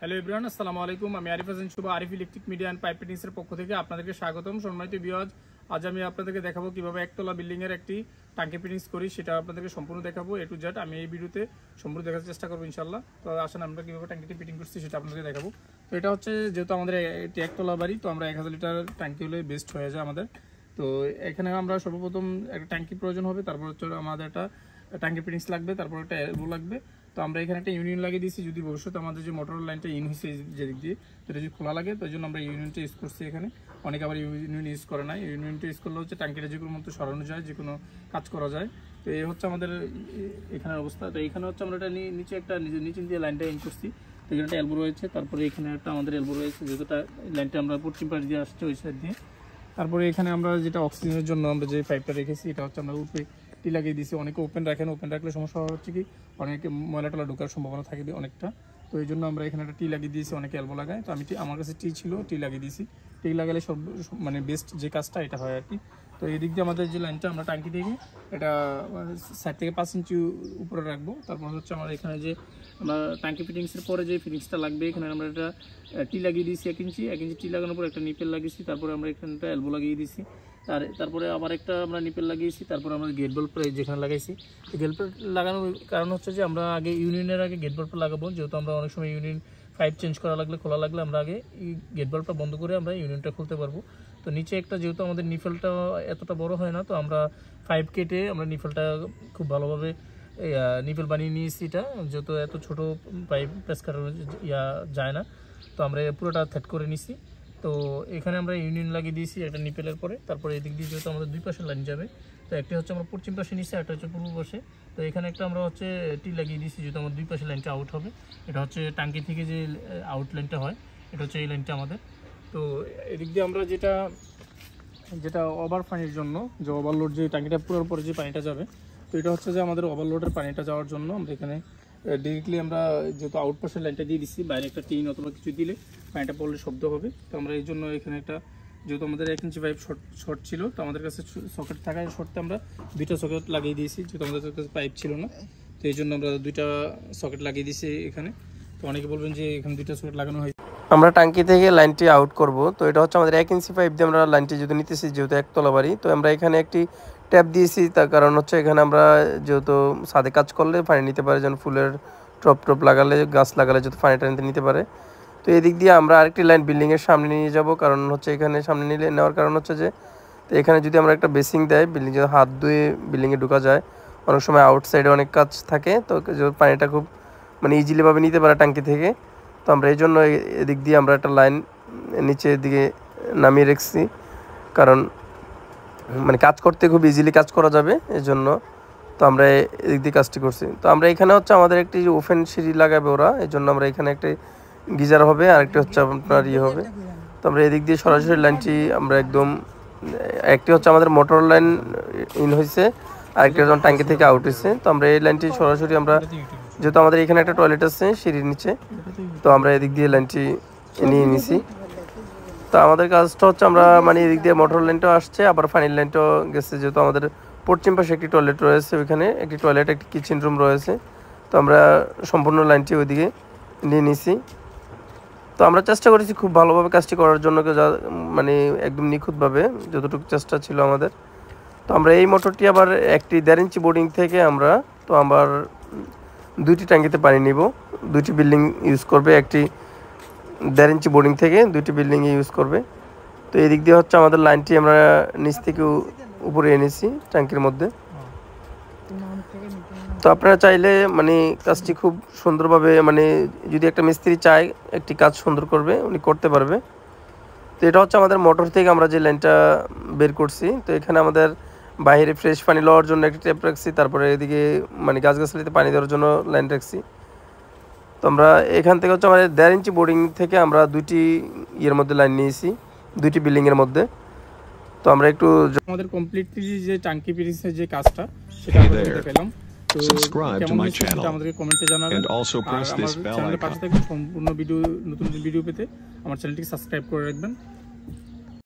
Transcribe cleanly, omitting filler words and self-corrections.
Hello everyone, আসসালামু আলাইকুম। আমি Arif Hasan Shuvo, Arif electric media and pipe ফিটিংসের পক্ষ থেকে আপনাদেরকে স্বাগতম। সম্মানিত ভিউয়ার্স, আজ আমি আপনাদেরকে দেখাবো কিভাবে একতলা বিল্ডিং এর একটি ট্যাঙ্কি ফিটিংস করি, সেটা আপনাদেরকে সম্পূর্ণ দেখাবো এ টু জেড। আমি এই ভিডিওতে সম্পূর্ণ দেখার চেষ্টা করবো ইনশাআল্লাহ। তো আসেন আমরা কিভাবে ট্যাঙ্কিটি ফিটিং করছি সেটা আপনাদেরকে দেখাবো। তো এটা হচ্ছে, যেহেতু আমাদের এটি একতলা বাড়ি, তো আমরা 1000 লিটার ট্যাঙ্কি হলে বেস্ট হয়ে যায় আমাদের। তো এখানে আমরা সর্বপ্রথম একটা ট্যাঙ্কি প্রয়োজন হবে, তারপর হচ্ছে আমাদের একটা ট্যাঙ্কি ফিটিংস লাগবে, তারপর একটা এলবো লাগবে। তো আমরা এখানে একটা ইউনিয়ন লাগিয়ে দিয়েছি, যদি ভবিষ্যতে আমাদের যে মোটর লাইনটা ইন হয়েছে যেদিক দিয়ে সেটা যদি খোলা লাগে, তো এই জন্য আমরা ইউনিয়নটা ইউজ করছি এখানে। অনেকে আবার ইউনিয়ন ইউজ করে না, ইউনিয়নটা ইউজ করলে হচ্ছে ট্যাঙ্কিটা যে কোনো মতো সরানো যায়, যে কোনো কাজ করা যায়। তো এই হচ্ছে আমাদের এখানের অবস্থা। তো এখানে হচ্ছে আমরা এটা নিচে একটা নিচে দিয়ে লাইনটা ইন করছি। তো এখানে একটা এলবো রয়েছে, তারপরে এখানে একটা আমাদের এলবো রয়েছে, যেহেতু লাইনটা আমরা পশ্চিম পাশ দিয়ে আসছে ওই সাইড দিয়ে। তারপরে এখানে আমরা যেটা অক্সিজেনের জন্য আমরা যে পাইপটা রেখেছি, এটা হচ্ছে আমরা উপরে টি লাগিয়ে দিয়েছি। অনেকে ওপেন রাখেন, ওপেন রাখলে সমস্যা হচ্ছে কি অনেকে ময়লা টলা ঢোকার সম্ভাবনা থাকবে অনেকটা। তো এই জন্য আমরা এখানে একটা টি লাগিয়ে দিয়েছি, অনেকে এলবো লাগায়। তো আমার কাছে টি ছিল, টি লাগিয়ে দিয়েছি। টি লাগালে মানে বেস্ট যে কাজটা এটা হয় আর কি। তো এই দিক দিয়ে আমাদের যে লাইনটা আমরা টাঙ্কি থেকে এটা সাইড থেকে 5 ইঞ্চি উপরে রাখবো। তারপর হচ্ছে আমার এখানে যে আমরা টাঙ্কি ফিটিংসের পরে যে ফিটিংসটা লাগবে, এখানে আমরা একটা টি লাগিয়ে দিয়েছি 1 ইঞ্চি টি লাগানোর পর একটা নিপেল লাগিয়েছি। তারপরে আমরা এখানটা এলবো লাগিয়ে দিয়েছি, তারপরে আবার একটা আমরা নিপেল লাগিয়েছি। তারপরে আমরা গেট বাল্ব যেখানে লাগাইছি, গেট বাল্ব লাগানোর কারণ হচ্ছে যে আমরা আগে ইউনিয়নের আগে গেট বাল্বটা লাগাবো, যেহেতু আমরা অনেক সময় ইউনিয়ন পাইপ চেঞ্জ করা লাগলে, খোলা লাগলে আমরা আগে গেট বাল্বটা বন্ধ করে আমরা ইউনিয়নটা খুলতে পারবো। তো নিচে একটা, যেহেতু আমাদের নিফেলটা এতটা বড় হয় না, তো আমরা পাইপ কেটে আমরা নিফেলটা খুব ভালোভাবে নিফেল বানিয়ে নিয়েছি। এটা যেহেতু এত ছোট পাইপ প্রেস কাটার যায় না, তো আমরা পুরোটা সেট করে নিছি। তো এখানে আমরা ইউনিয়ন লাগিয়ে দিয়েছি একটা নিপেলের পরে। তারপরে এদিক দিয়ে যেহেতু আমাদের দুই পাশে লাইন যাবে, তো একটা হচ্ছে আমরা পশ্চিম পাশে নিচ্ছি, একটা হচ্ছে পূর্ব পাশে। তো এখানে একটা আমরা হচ্ছে টি লাগিয়ে দিয়েছি, যেহেতু আমার দুই পাশে লাইনটা আউট হবে। এটা হচ্ছে টাঙ্কি থেকে যে আউট লাইনটা হয়, এটা হচ্ছে এই লাইনটা আমাদের। তো এদিক দিয়ে আমরা যেটা ওভার পানির জন্য, যে ওভারলোড যে টাঙ্কিটা পুরোর পরে যে পানিটা যাবে, তো এটা হচ্ছে যে আমাদের ওভারলোডের পানিটা যাওয়ার জন্য আমরা এখানে ডিরেক্টলি আমরা যেহেতু আউটপাশের লাইনটা দিয়ে দিচ্ছি, বাইরে একটা টিন অথবা কিছু দিলে পানিটা পড়লে শব্দ হবে। তো আমরা এই জন্য এখানে একটা, যেহেতু আমাদের 1 ইঞ্চি পাইপ শর্ট ছিল, তো আমাদের কাছে সকেট থাকায় শর্টে আমরা 2টা সকেট লাগিয়ে দিয়েছি, যেহেতু আমাদের কাছে পাইপ ছিল না। তো এই জন্য আমরা 2টা সকেট লাগিয়ে দিয়েছি এখানে। তো অনেকে বলবেন যে এখানে 2টা সকেট লাগানো হয়। আমরা টাঙ্কি থেকে লাইনটি আউট করব। তো এটা হচ্ছে আমাদের 1 ইঞ্চি পাইপ দিয়ে আমরা লাইনটি যদি নিতেছি, যেহেতু একতলা বাড়ি, তো আমরা এখানে একটি ট্যাপ দিয়েছি। তার কারণ হচ্ছে এখানে আমরা যেহেতু ছাদে কাজ করলে পানি নিতে পারে, যেন ফুলের টপ লাগালে, গাছ লাগালে যেহেতু পানিটা নিতে পারে। তো এদিক দিয়ে আমরা আরেকটি লাইন বিল্ডিংয়ের সামনে নিয়ে যাব, কারণ হচ্ছে এখানে সামনে নেওয়ার কারণ হচ্ছে যে, তো এখানে যদি আমরা একটা বেসিং দেয়, বিল্ডিং যদি হাত ধুয়ে বিল্ডিংয়ে ঢোকা যায়, অনেক সময় আউটসাইডে অনেক কাজ থাকে, তো পানিটা খুব মানে ইজিলিভাবে নিতে পারে টাঙ্কি থেকে। তো আমরা এই জন্য এদিক দিয়ে আমরা একটা লাইন নিচের দিকে নামিয়ে রেখেছি, কারণ মানে কাজ করতে খুব ইজিলি কাজ করা যাবে এই জন্য। তো আমরা এদিক দিয়ে কাজটি করছি। তো আমরা এখানে হচ্ছে আমাদের একটি ওপেন সিঁড়ি লাগাবে ওরা, এই জন্য আমরা এখানে একটি গিজার হবে, আরেকটি হচ্ছে আপনার হবে। তো আমরা এদিক দিয়ে সরাসরি লাইনটি আমরা একদম, একটি হচ্ছে আমাদের মোটর লাইন ইন হয়েছে, আরেকটি হচ্ছে ট্যাঙ্কি থেকে আউট হয়েছে। তো আমরা এই লাইনটি সরাসরি আমরা, যেহেতু আমাদের এখানে একটা টয়লেট আছে সিঁড়ির নিচে, তো আমরা এদিক দিয়ে লাইনটি নিয়ে নিছি। তো আমাদের কাজটা হচ্ছে আমরা মানে এদিক দিয়ে মোটর লাইনটাও আসছে, আবার পানির লাইনটাও গেছে। যেহেতু আমাদের পশ্চিম পাশে একটি টয়লেট রয়েছে, ওইখানে একটি টয়লেট, একটি কিচেন রুম রয়েছে, তো আমরা সম্পূর্ণ লাইনটি ওইদিকে নিয়ে নিছি। তো আমরা চেষ্টা করেছি খুব ভালোভাবে কাজটি করার জন্য, মানে একদম নিখুঁতভাবে যতটুকু চেষ্টা ছিল আমাদের। তো আমরা এই মোটরটি আবার একটি 1.5 ইঞ্চি বোর্ডিং থেকে আমরা, তো আবার 2টি ট্যাঙ্কিতে পানি নিব, 2টি বিল্ডিং ইউজ করবে, একটি 1.5 ইঞ্চি বোর্ডিং থেকে 2টি বিল্ডিংয়ে ইউজ করবে। তো এই দিক দিয়ে হচ্ছে আমাদের লাইনটি আমরা নিচ থেকে উপরে এনেছি ট্যাঙ্কির মধ্যে। তো আপনারা চাইলে মানে কাজটি খুব সুন্দরভাবে, মানে যদি একটা মিস্ত্রি চায় একটি কাজ সুন্দর করবে, উনি করতে পারবে। তো এটা হচ্ছে আমাদের মোটর থেকে আমরা যে লাইনটা বের করছি। তো এখানে আমাদের বাইরে ফ্রেশ পানি লওয়ার জন্য একটি ট্যাপ রাখছি, তারপরে এদিকে মানে গাছগাছালিতে পানি দেওয়ার জন্য লাইন রাখছি। তো আমরা এখান থেকে হচ্ছে আমাদের 1.5 ইঞ্চি বোর্ডিং থেকে আমরা 2টি ইয়ের মধ্যে লাইন নিয়েছি, 2টি বিল্ডিংয়ের মধ্যে। তো আমরা একটু আমাদের কমপ্লিটলি যে টাঙ্কি ফিটিংসের যে কাজটা, সেটা আমরা দেখালাম। তো কেমন হয়েছে সেটা আমাদেরকে কমেন্টে জানাবেন। আর আমার চ্যানেলের পাশে থাকবেন সম্পূর্ণ ভিডিও, নতুন ভিডিও পেতে আমার চ্যানেলটিকে সাবস্ক্রাইব করে রাখবেন।